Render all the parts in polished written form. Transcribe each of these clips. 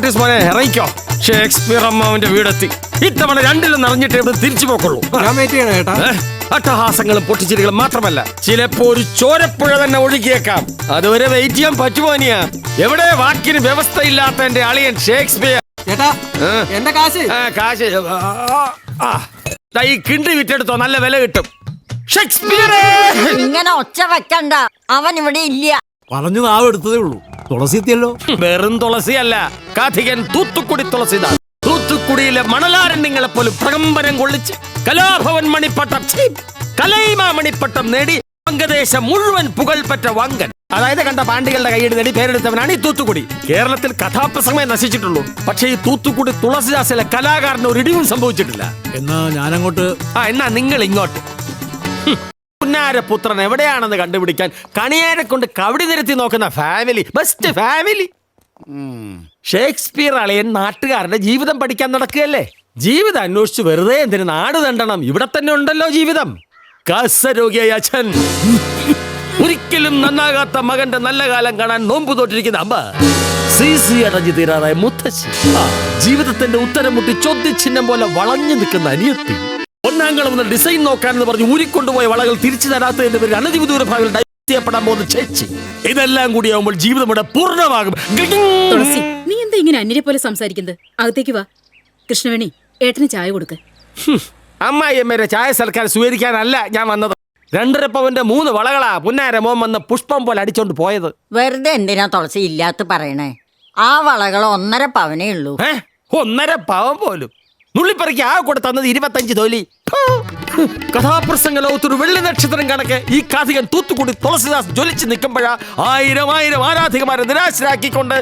Notice പോലെ ഇറങ്ങിക്കോ. Shakespeare അമ്മാവന്റെ വീടെത്തി. ഇത്തവണ രണ്ടിലും നിറഞ്ഞിട്ട് ഇവിടെ തിരിച്ചു പോക്കുള്ളൂ. അട്ടഹാസങ്ങളും പൊട്ടിച്ചിരികളും മാത്രമല്ല, ചിലപ്പോ ഒരു ചോരപ്പുഴ തന്നെ ഒഴുകിയേക്കാം. അതുവരെ വെയിറ്റ് ചെയ്യാൻ പറ്റുമോ? നീയാ എവിടെ വാക്കിന് വ്യവസ്ഥയില്ലാത്ത എന്റെ അളിയൻ ഷേക്സ്പിയർ. എന്റെ കാശ് ഈ കിണ്ടി വിറ്റെടുത്തോ, നല്ല വില കിട്ടും. ഷേക്സ്പിയർ ഇങ്ങനെ ഒച്ച വെക്കണ്ട, അവൻ ഇവിടെ ഇല്ല. പറഞ്ഞു നാവ് എടുത്തതേ ഉള്ളൂ. തുളസി എത്തിയല്ലോ. വെറും തുളസിയല്ല, കാഥികൻ തൂത്തുക്കുടി തുളസിദാസ്. തൂത്തുക്കുടിയിലെ മണലാരണ്യങ്ങളെ പോലും പ്രകമ്പനം കൊള്ളിച്ച് കലാഭവൻ മണിപ്പട്ടം, കലൈമാ മണിപ്പട്ടം നേടി വംഗദേശം മുഴുവൻ പുകൾപെറ്റ വങ്കൻ. അതായത് കണ്ട പാണ്ഡികളുടെ കൈയ്യടി നേടി പേരെടുത്തവനാണ് ഈ തൂത്തുക്കുടി. കേരളത്തിൽ കഥാപ്രസംഗമേ നശിച്ചിട്ടുള്ളൂ. പക്ഷേ ഈ തൂത്തുക്കുടി തുളസിദാസിലെ കലാകാരന് ഒരു ഇടിവും സംഭവിച്ചിട്ടില്ല. എന്നാ ഞാനങ്ങോട്ട്. എന്നാ നിങ്ങൾ ഇങ്ങോട്ട്. പുന്നാരപുത്രൻ എവിടെയാണെന്ന് കണ്ടുപിടിക്കാൻ കണിയാരെ കൊണ്ട് കവടി നിരത്തി നോക്കുന്ന ഫാമിലി, ബെസ്റ്റ് ഫാമിലി. ഷേക്സ്പിയർ അളിയൻ നാട്ടുകാരുടെ ജീവിതം പഠിക്കാൻ നടക്കുകയല്ലേ. ജീവിതം അന്വേഷിച്ച് വെറുതെ എന്തിന് നാട് തണ്ടണം? ഇവിടെ തന്നെ ഉണ്ടല്ലോ ജീവിതം. കാസരോഗിയായ അച്ഛൻ, ഒരിക്കലും നന്നാകാത്ത മകന്റെ നല്ല കാലം കാണാൻ നോമ്പ് തോറ്റിരിക്കുന്ന അമ്മ, സി അടഞ്ഞു തീരാറായ മുത്തശ്ശി, ജീവിതത്തിന്റെ ഉത്തരം മുട്ടി ചോദ്യചിഹ്നം പോലെ വളഞ്ഞു നിൽക്കുന്ന അനിയത്തി, ഒന്നാംകളം മുതൽ ഡിസൈൻ നോക്കാനെന്ന് പറഞ്ഞ് ഊരിക്കൊണ്ടുപോയ വളകൾ തിരിച്ചു തരാത്തതിന്റെ പേരിൽ അനധിവിദൂര ഭാവിയിൽ ചെയ്യപ്പെടാൻ പോകുന്ന ചേച്ചി. ഇതെല്ലാം കൂടിയാവുമ്പോൾ ജീവിതം ഇവിടെ പൂർണ്ണമാകും. നീ എന്താ ഇങ്ങനെ അന്യരെ പോലെ സംസാരിക്കുന്നത്? അകത്തേക്ക് വാ. കൃഷ്ണവേണി, ഏട്ടന് ചായ കൊടുക്ക. അമ്മായിയമ്മേരെ ചായ സൽക്കാരം സ്വീകരിക്കാനല്ല ഞാൻ വന്നത്. 2.5 പവന്റെ 3 വളകളാ പുന്നാര മോൻ വന്ന് പുഷ്പം പോലെ അടിച്ചോണ്ട് പോയത്. വെറുതെ എന്തിനാ തുളസി ഇല്ലാത്ത പറയണേ? ആ വളകൾ 1.5 പവനേ ഉള്ളൂ. 1.5 പവൻ പോലും നുള്ളിപ്പറിക്ക് ആ കൂടെ തന്നത് 25 തോലി. കഥാപ്രസംഗ ലോകത്തൊരു വെള്ളി നക്ഷത്രം കണക്ക് ഈ കാഥികൻ തൂത്തുക്കുടി തുളസിദാസ് ജ്വലിച്ച് നിൽക്കുമ്പോഴാ 1000 ആരാധികമാരെ നിരാശരാക്കിക്കൊണ്ട്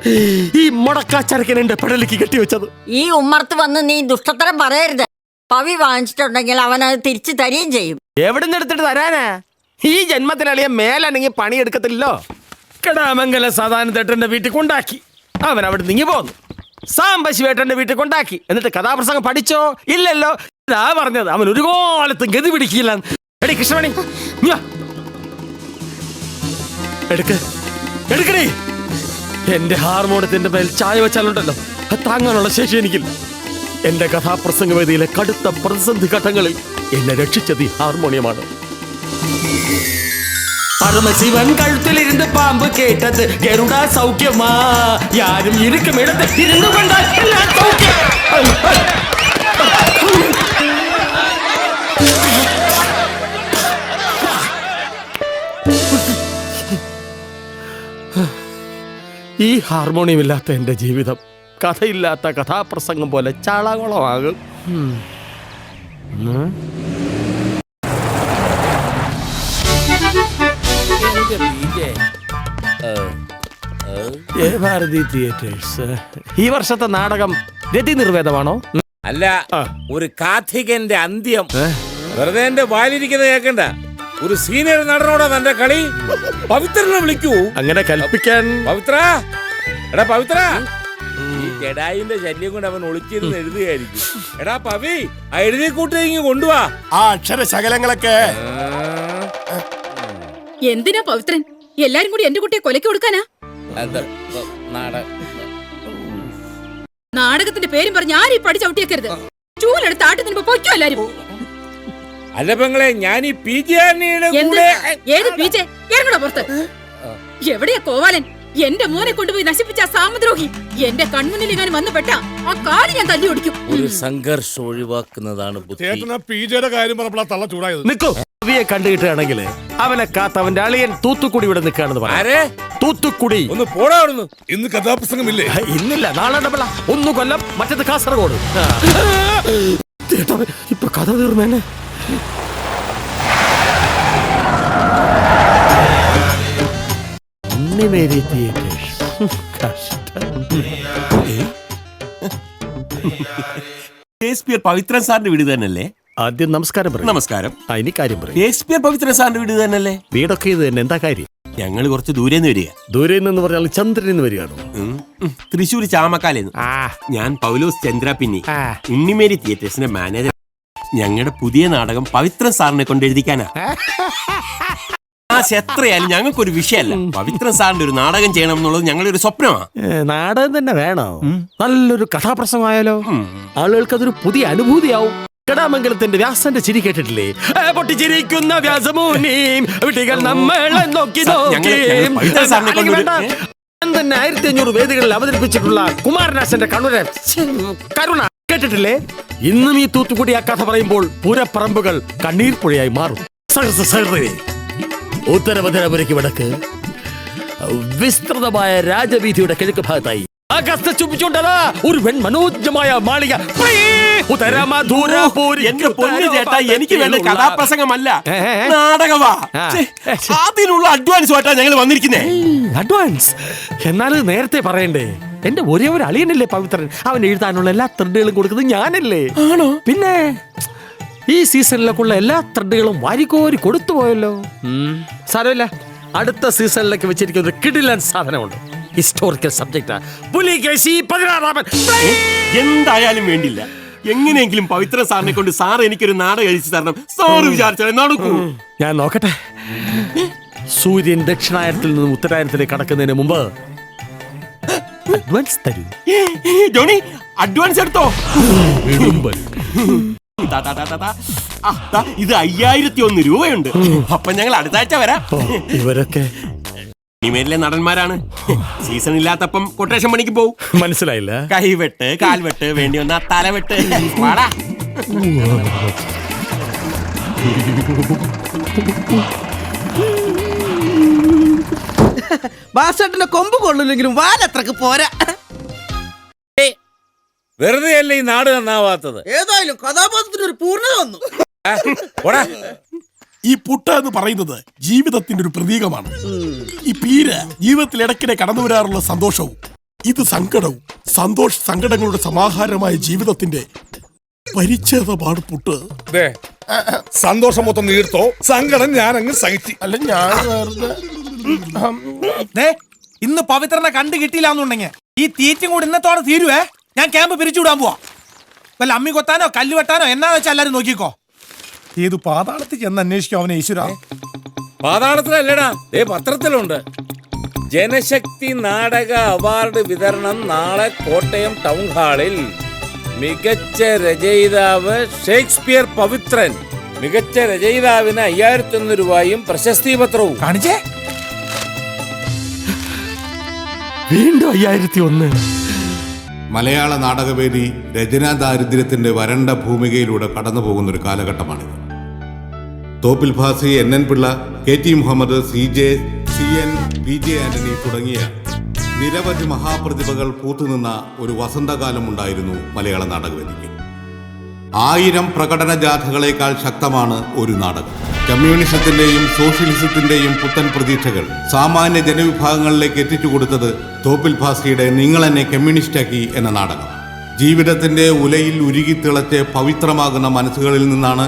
ഈ മുടക്കാച്ചരക്കൻ എന്റെ പെടലിക്ക് കെട്ടിവെച്ചത്. ഈ ഉമ്മർത്ത് വന്ന് നീ ദുഷ്ടത്തരം പറയരുത്. പവി വാങ്ങിച്ചിട്ടുണ്ടെങ്കിൽ അവൻ അത് തിരിച്ചു തരികയും ചെയ്യും. എവിടെ നിന്ന് എടുത്തിട്ട് തരാനാ? ഈ ജന്മത്തിനളിയ മേലാണെങ്കിൽ പണിയെടുക്കത്തില്ലോ. കടാമംഗല സാധാരണ വീട്ടിൽ കൊണ്ടാക്കി. അവൻ അവിടെ നീങ്ങി പോന്നു. സാംബശിവേട്ടന്റെ വീട്ടിൽ കൊണ്ടാക്കി. എന്നിട്ട് കഥാപ്രസംഗം പഠിച്ചോ? ഇല്ലല്ലോ. ഇതാ പറഞ്ഞത്, അവൻ ഒരു കാലത്തും ഗതി പിടിക്കില്ല. എടി കൃഷ്ണമണി, എടുക്കണേ. എന്റെ ഹാർമോണിയത്തിന്റെ മേൽ ചായ വെച്ചാലുണ്ടല്ലോ, അത് താങ്ങാനുള്ള ശേഷി എനിക്കില്ല. എന്റെ കഥാപ്രസംഗ വേദിയിലെ കടുത്ത പ്രതിസന്ധി ഘട്ടങ്ങളിൽ എന്നെ രക്ഷിച്ചത് ഈ ഹാർമോണിയമാണ്. പരമശിവൻ കഴുത്തിലിരുന്ന് പാമ്പ് കേട്ടത് ഗരുഡ സൗഖ്യമാ. യാരും ഇരിക്കും ഇടത്ത് ഇരുന്നു കൊണ്ടാൽ എല്ലാം സൗഖ്യം. ഈ ഹാർമോണിയം ഇല്ലാത്ത എന്റെ ജീവിതം കഥയില്ലാത്ത കഥാപ്രസംഗം പോലെ ചാളകുളമാകും. ഭാരതി തിയേറ്റേഴ്സ് ഈ വർഷത്തെ നാടകം രതി നിർവേദമാണോ? അല്ല, ഒരു കാഥികന്റെ അന്ത്യം. വെറുതെ എന്റെ വായിലിരിക്കുന്നത് കേൾക്കണ്ട. ഒരു സീനിയർ നടനോടാ തന്റെ കളി. പവിത്രനെ വിളിക്കൂ. അങ്ങനെ കൽപ്പിക്കാൻ. പവിത്ര, എടാ പവിത്ര. ഈ ജഡായിന്റെ ശല്യം കൊണ്ട് അവൻ ഒളിച്ചിരുന്ന് എഴുതുകയായിരിക്കും. എടാ പവി, ആ എഴുതി കൂട്ടി കൊണ്ടുവാ ആ അക്ഷരശകലങ്ങളൊക്കെ. എന്തിനാ പവിത്രൻ എല്ലാരും കൂടി എന്റെ കുട്ടിയെ കൊലക്ക് കൊടുക്കാനാ? നാടകത്തിന്റെ പേരും പറഞ്ഞ് ആരും പഠിച്ച ഔട്ടിയേക്കരുത്. ചൂലെടുത്ത് ആട്ടത്തിന് പൊയ്ക്കോ എല്ലാരും. അല്ല പെങ്ങളെ, ഞാൻ ഈ ഏത് പീജെ ഇറങ്ങണോ പുറത്ത്? എവിടെയാ കോവാലൻ? എന്റെ മോനെ കൊണ്ടുപോയി നശിപ്പിച്ച സാമദ്രോഹി എന്റെ കൺമുന്നിൽ ഞാൻ വന്നുപെട്ട ആ കാല് ഞാൻ തല്ലി ഓടിക്കും. ഒരു സംഘർഷം ഒഴിവാക്കുന്നതാണ് കാര്യം പറഞ്ഞപ്പോൾ തള്ള ചൂടായത്. നിക്കോ, കവിയെ കണ്ടുകിട്ടുകയാണെങ്കിൽ അവനെ കാത്ത് അവന്റെ അളിയൻ തൂത്തുക്കുടി ഇവിടെ നിൽക്കുകയാണെന്ന് പറയാം. തൂത്തുക്കുടി ഒന്ന് പോടാ അവിടുന്ന്. ഇന്ന് കഥാപ്രസംഗമില്ലേ? ഇന്നില്ല, നാളെ ഡബിള. ഒന്ന് കൊല്ലം, മറ്റേത് കാസർഗോഡ്. ഇപ്പൊ കഥ തീർന്നേനെ. ഷേക്സ്പിയർ പവിത്രൻ സാറിന്റെ വീട് തന്നെയല്ലേ? ആദ്യം നമസ്കാരം പറയും. നമസ്കാരം. ഇനി കാര്യം പറയും. ഷേക്സ്പിയർ പവിത്രൻ സാറിന്റെ വീട് തന്നെയല്ലേ? വീടൊക്കെ ഇത് തന്നെ. എന്താ കാര്യം? ഞങ്ങൾ കുറച്ച് ദൂരെ നിന്ന് വരിക. ദൂരെ നിന്ന് പറഞ്ഞാൽ ചന്ദ്രനിൽ നിന്ന് വരികയാണോ? തൃശ്ശൂർ ചാമക്കാലേന്ന്. ഞാൻ പൗലോസ് ചന്ദ്രാപിന്നി, ഉണ്ണിമേരി തിയേറ്റേഴ്സിന്റെ മാനേജർ. ഞങ്ങളുടെ പുതിയ നാടകം പവിത്രൻ സാറിനെ കൊണ്ട് എഴുതിക്കാനാ. കാശ് എത്രയായാലും ഞങ്ങൾക്കൊരു വിഷയമല്ല. പവിത്രൻ സാറിന്റെ ഒരു നാടകം ചെയ്യണം എന്നുള്ളത് ഞങ്ങളുടെ ഒരു സ്വപ്നമാണ്. നാടകം തന്നെ വേണോ? നല്ലൊരു കഥാപ്രസംഗമായാലോ? ആളുകൾക്ക് അതൊരു പുതിയ അനുഭൂതിയാവും. കടാമംഗലത്തിന്റെ വ്യാസന്റെ ചിരി കേട്ടിട്ടില്ലേ? പൊട്ടിച്ചിരിക്കുന്ന വ്യാസമൂനിയും വിട്ടികൾ നമ്മളെ നോക്കി നോക്കി. തന്നെ 1500 വേദികളിൽ അവതരിപ്പിച്ചിട്ടുള്ള കുമാരനാശന്റെ കരുണ കേട്ടിട്ടില്ലേ? ഇന്നും ഈ തൂത്തുക്കുടി ആ കഥ പറയുമ്പോൾ പൂരപ്പറമ്പുകൾ കണ്ണീർ പുഴയായി മാറും. ഉത്തരമധുരപുരയ്ക്ക് വടക്ക് വിസ്തൃതമായ രാജവീഥിയുടെ കിഴക്ക് ഭാഗത്തായി ചുപ്പിച്ചുണ്ടതാ ഒരു മനോജ്ഞമായ മാളിക. എന്റെ പൊന്നു ചേട്ടാ, എനിക്ക് വേണ്ട കഥാപ്രസംഗമല്ല, നാടകവാ. അതിനുള്ള അഡ്വാൻസ് ആയിട്ടാ ഞങ്ങൾ വന്നിരിക്കുന്നേ. അഡ്വാൻസ് എന്നാലും നേരത്തെ പറയണ്ടേ? എന്റെ ഒരേ ഒരു അളിയനല്ലേ പവിത്രൻ. അവൻ എഴുതാനുള്ള എല്ലാ ത്രെഡുകളും കൊടുക്കുന്നത് ഞാനല്ലേ? ആണോ? പിന്നെ ഈ സീസണിലേക്കുള്ള എല്ലാ ത്രെഡുകളും വാരിക്കോരി കൊടുത്തു പോയല്ലോ. സാരമില്ല, അടുത്ത സീസണിലേക്ക് വെച്ചിരിക്കുന്ന ഒരു കിടിലൻ സാധനമുണ്ട്. ഹിസ്റ്റോറിക്കൽ സബ്ജക്റ്റാ. പുലികേശി 16-ാമൻ. എന്തായാലും വേണ്ടില്ല, എങ്ങനെയെങ്കിലും പവിത്രൻ സാറിനെ കൊണ്ട് സാർ എനിക്കൊരു നാടകം എഴുതി തരണം. സാറ് വിചാരിച്ചാൽ നടക്കൂ. ഞാൻ നോക്കട്ടെ. സൂര്യൻ ദക്ഷിണായനത്തിൽ നിന്നും ഉത്തരായനത്തിലേക്ക് കടക്കുന്നതിന് മുമ്പ് അഡ്വാൻസ് തരൂ. ജോണി, അഡ്വാൻസ് എടുത്തോ. ഇത് 5001 രൂപയുണ്ട്. അപ്പൊ ഞങ്ങൾ അടുത്ത ആഴ്ച വരാം. ഇവരൊക്കെ ഇനിമേലിലെ നടന്മാരാണ്. സീസൺ ഇല്ലാത്തപ്പം കൊട്ടേഷൻ പണിക്ക് പോകും. മനസ്സിലായില്ല. കൈവെട്ട്, കാൽവെട്ട്, വേണ്ടി വന്ന തലവെട്ട്. വാടാ. ബാസേട്ടന്റെ കൊമ്പ് കൊള്ളില്ലെങ്കിലും വാലത്രക്ക് പോരാ. വെറുതെ അല്ലേ ഈ നാട് നന്നാവാത്തത്? ഏതായാലും കഥാപാത്രത്തിന് ഒരു പൂർണ്ണത വന്നു. ഈ പുട്ട എന്ന് പറയുന്നത് ജീവിതത്തിന്റെ ഒരു പ്രതീകമാണ്. ഈ പീര ജീവിതത്തിൽ ഇടയ്ക്കിടെ കടന്നു വരാറുള്ള സന്തോഷവും ഇത് സങ്കടവും സങ്കടങ്ങളുടെ സമാഹാരമായ ജീവിതത്തിന്റെ പരിച്ഛേദമാണ് പുട്ട്. സന്തോഷം മൊത്തം നീർത്തോ, സങ്കടം ഞാൻ അങ്ങ് സഹിച്ചു. അല്ല ഞാൻ ഇന്ന് പവിത്രനെ കണ്ടു കിട്ടിയില്ലാന്നുണ്ടെങ്കിൽ ഈ തീറ്റും കൂടി ഇന്നത്തോടെ തീരുവേ. ഞാൻ ക്യാമ്പ് പിരിച്ചുവിടാൻ പോവാ. വല്ല അമ്മി കൊത്താനോ കല്ല് വെട്ടാനോ എന്നാന്ന് വെച്ചാൽ എല്ലാരും നോക്കിക്കോ. ഏത് പാതാളത്തിൽ ചെന്ന് അന്വേഷിക്കും അവനെ. ഈശ്വര, പാതാളത്തിലല്ലടാ, പത്രത്തിലുണ്ട്. ജനശക്തി നാടക അവാർഡ് വിതരണം നാളെ കോട്ടയം ടൗൺ ഹാളിൽ. മികച്ച രചയിതാവ് ഷേക്സ്പിയർ പവിത്രൻ. മികച്ച രചയിതാവിന് 5001 രൂപയും പ്രശസ്തി പത്രവും. കാണിച്ചേ. വീണ്ടും 5001. മലയാള നാടകവേദി രചനാ ദാരിദ്ര്യത്തിന്റെ വരണ്ട ഭൂമികയിലൂടെ കടന്നു പോകുന്ന ഒരു കാലഘട്ടമാണിത്. Thoppil Bhasi, NN Pillai, KT Muhammad, CJ, CN, PJ Antony തുടങ്ങിയ നിരവധി മഹാപ്രതിഭകൾ പൂത്തുനിന്ന ഒരു വസന്തകാലം ഉണ്ടായിരുന്നു മലയാള നാടകവേദിക്ക്. 1000 പ്രകടന ജാഥകളേക്കാൾ ശക്തമാണ് ഒരു നാടകം. കമ്മ്യൂണിസത്തിന്റെയും സോഷ്യലിസത്തിന്റെയും പുത്തൻ പ്രതീക്ഷകൾ സാമാന്യ ജനവിഭാഗങ്ങളിലേക്ക് എത്തിച്ചു കൊടുത്തത് തോപ്പിൽ ഭാസിയുടെ നിങ്ങൾ എന്നെ കമ്മ്യൂണിസ്റ്റാക്കി എന്ന നാടകം. ജീവിതത്തിന്റെ ഉലയിൽ ഉരുകിത്തിളച്ച് പവിത്രമാകുന്ന മനസ്സുകളിൽ നിന്നാണ്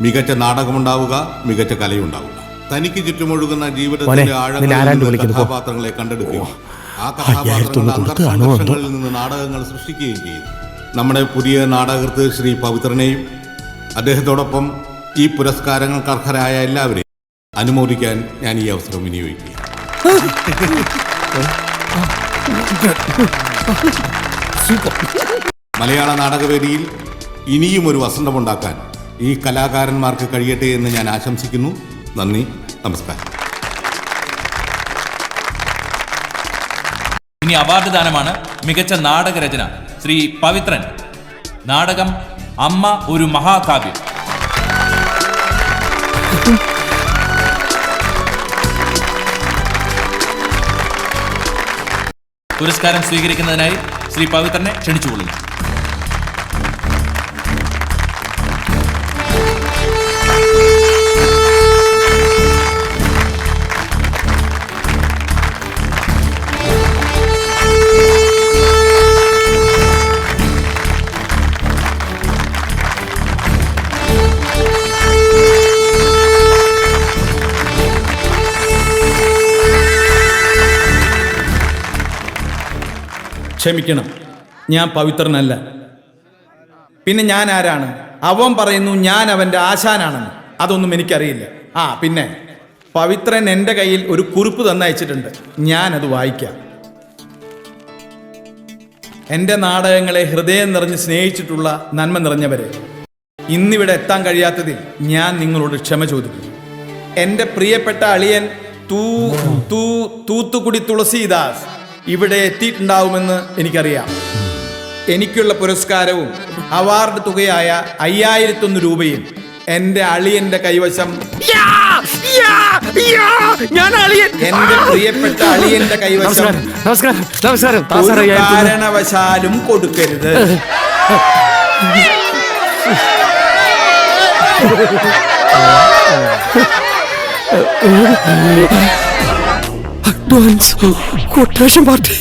മികച്ച നാടകമുണ്ടാവുക, മികച്ച കലയുണ്ടാവുക. തനിക്ക് ചുറ്റുമൊഴുകുന്ന ജീവിതത്തിന്റെ ആഴങ്ങളിൽ കഥാപാത്രങ്ങളെ കണ്ടെടുക്കുകയും ആ കഥാപാത്രങ്ങളുടെ അന്തർസംഘർഷങ്ങളിൽ നിന്ന് നാടകങ്ങൾ സൃഷ്ടിക്കുകയും ചെയ്യുന്നു. നമ്മുടെ പുതിയ നാടകകൃത്ത് ശ്രീ പവിത്രനെയും അദ്ദേഹത്തോടൊപ്പം ഈ പുരസ്കാരങ്ങൾക്ക് അർഹരായ എല്ലാവരെയും അനുമോദിക്കാൻ ഞാൻ ഈ അവസരം വിനിയോഗിക്കുക. മലയാള നാടകവേദിയിൽ ഇനിയും ഒരു വസന്തമുണ്ടാക്കാൻ ഈ കലാകാരന്മാർക്ക് കഴിയട്ടെ എന്ന് ഞാൻ ആശംസിക്കുന്നു. നന്ദി, നമസ്കാരം. ഇനി അവാർഡ് ദാനമാണ്. മികച്ച നാടകരചന ശ്രീ പവിത്രൻ. നാടകം അമ്മ ഒരു മഹാകാവ്യം. പുരസ്കാരം സ്വീകരിക്കുന്നതിനായി ശ്രീ പവിത്രനെ ക്ഷണിച്ചുകൊള്ളുന്നു. ക്ഷമിക്കണം, ഞാൻ പവിത്രനല്ല. പിന്നെ ഞാൻ ആരാണ്? അവൻ പറയുന്നു ഞാൻ അവൻ്റെ ആശാനാണെന്ന്. അതൊന്നും എനിക്കറിയില്ല. പിന്നെ പവിത്രൻ എൻ്റെ കയ്യിൽ ഒരു കുറിപ്പ് തന്നയച്ചിട്ടുണ്ട്. ഞാനത് വായിക്കാം. എൻ്റെ നാടകങ്ങളെ ഹൃദയം നിറഞ്ഞ് സ്നേഹിച്ചിട്ടുള്ള നന്മ നിറഞ്ഞവരെ, ഇന്നിവിടെ എത്താൻ കഴിയാത്തതിൽ ഞാൻ നിങ്ങളോട് ക്ഷമ ചോദിക്കുന്നു. എൻ്റെ പ്രിയപ്പെട്ട അളിയൻ തൂത്തുക്കുടി തുളസീദാസ് ഇവിടെ എത്തിയിട്ടുണ്ടാവുമെന്ന് എനിക്കറിയാം. എനിക്കുള്ള പുരസ്കാരവും അവാർഡ് തുകയായ 5001 രൂപയും എൻ്റെ അളിയൻ്റെ കൈവശം, എൻ്റെ പ്രിയപ്പെട്ട അളിയൻ്റെ കൈവശം ഒരു കാരണവശാലും കൊടുക്കരുത്. Advance quotation party